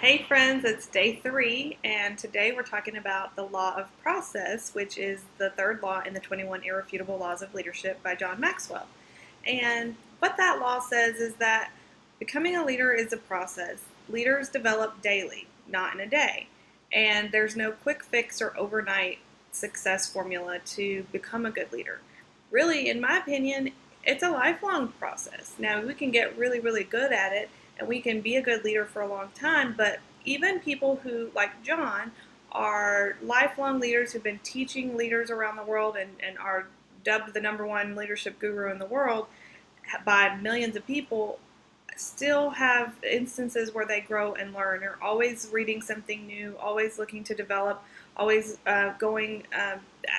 Hey friends, it's day 3, and today we're talking about the law of process, which is the third law in the 21 Irrefutable Laws of Leadership by John Maxwell. And what that law says is that becoming a leader is a process. Leaders develop daily, not in a day. And there's no quick fix or overnight success formula to become a good leader. Really, in my opinion, it's a lifelong process. Now, we can get really, really good at it and we can be a good leader for a long time, but even people who, like John, are lifelong leaders who've been teaching leaders around the world and are dubbed the #1 leadership guru in the world by millions of people, still have instances where they grow and learn. They're always reading something new, always looking to develop, always going.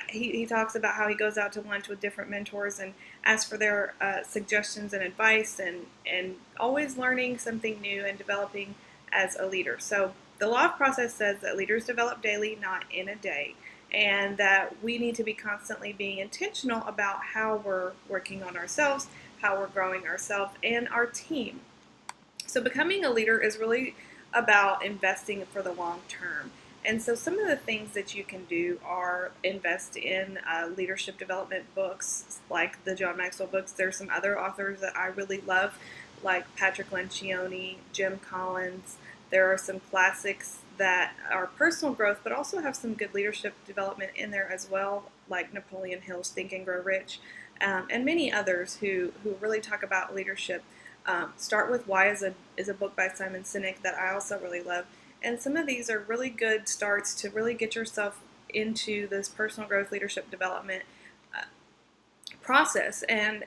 He talks about how he goes out to lunch with different mentors and asks for their suggestions and advice, and always learning something new and developing as a leader. So the law of process says that leaders develop daily, not in a day, and that we need to be constantly being intentional about how we're working on ourselves, how we're growing ourselves and our team. So becoming a leader is really about investing for the long term. And so some of the things that you can do are invest in leadership development books like the John Maxwell books. There's some other authors that I really love, like Patrick Lencioni, Jim Collins. There are some classics that are personal growth, but also have some good leadership development in there as well, like Napoleon Hill's Think and Grow Rich, and many others who really talk about leadership. Start with Why is a book by Simon Sinek that I also really love. And some of these are really good starts to really get yourself into this personal growth leadership development process and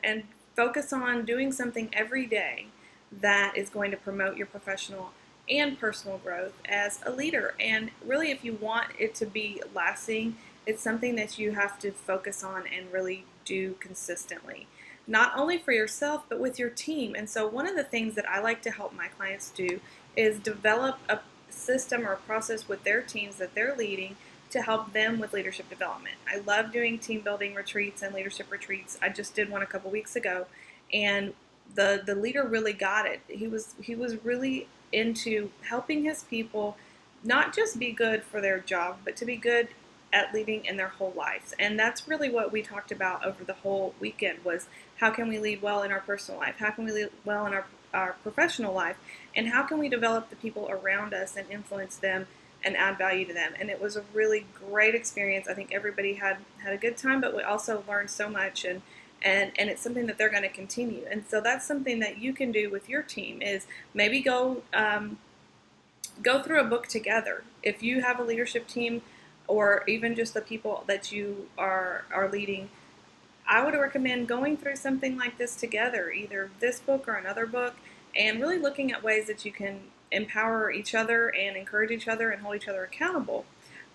focus on doing something every day that is going to promote your professional and personal growth as a leader. And really, if you want it to be lasting, it's something that you have to focus on and really do consistently, not only for yourself but with your team. And so one of the things that I like to help my clients do is develop a system or a process with their teams that they're leading to help them with leadership development. I love doing team building retreats and leadership retreats. I just did one a couple weeks ago, and the leader really got it. He was really into helping his people not just be good for their job, but to be good at leading in their whole lives. And that's really what we talked about over the whole weekend, was how can we lead well in our personal life? How can we lead well in our professional life? And how can we develop the people around us and influence them and add value to them? And it was a really great experience. I think everybody had a good time, but we also learned so much, and it's something that they're going to continue. And so that's something that you can do with your team, is maybe go through a book together. If you have a leadership team, or even just the people that you are leading, I would recommend going through something like this together, either this book or another book, and really looking at ways that you can empower each other and encourage each other and hold each other accountable.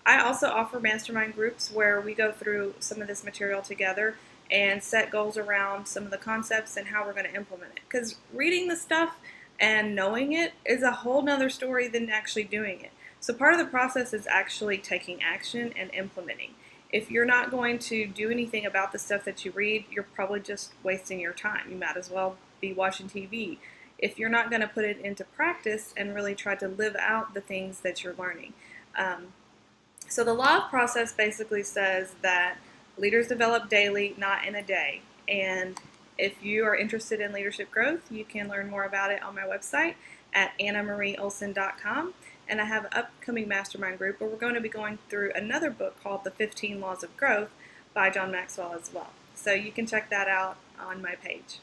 I also offer mastermind groups where we go through some of this material together and set goals around some of the concepts and how we're going to implement it. Because reading the stuff and knowing it is a whole nother story than actually doing it. So part of the process is actually taking action and implementing. If you're not going to do anything about the stuff that you read, you're probably just wasting your time. You might as well be watching TV. If you're not going to put it into practice and really try to live out the things that you're learning. So the law of process basically says that leaders develop daily, not in a day. And if you are interested in leadership growth, you can learn more about it on my website at annamarieolson.com. And I have an upcoming mastermind group where we're going to be going through another book called The 15 Laws of Growth by John Maxwell as well. So you can check that out on my page.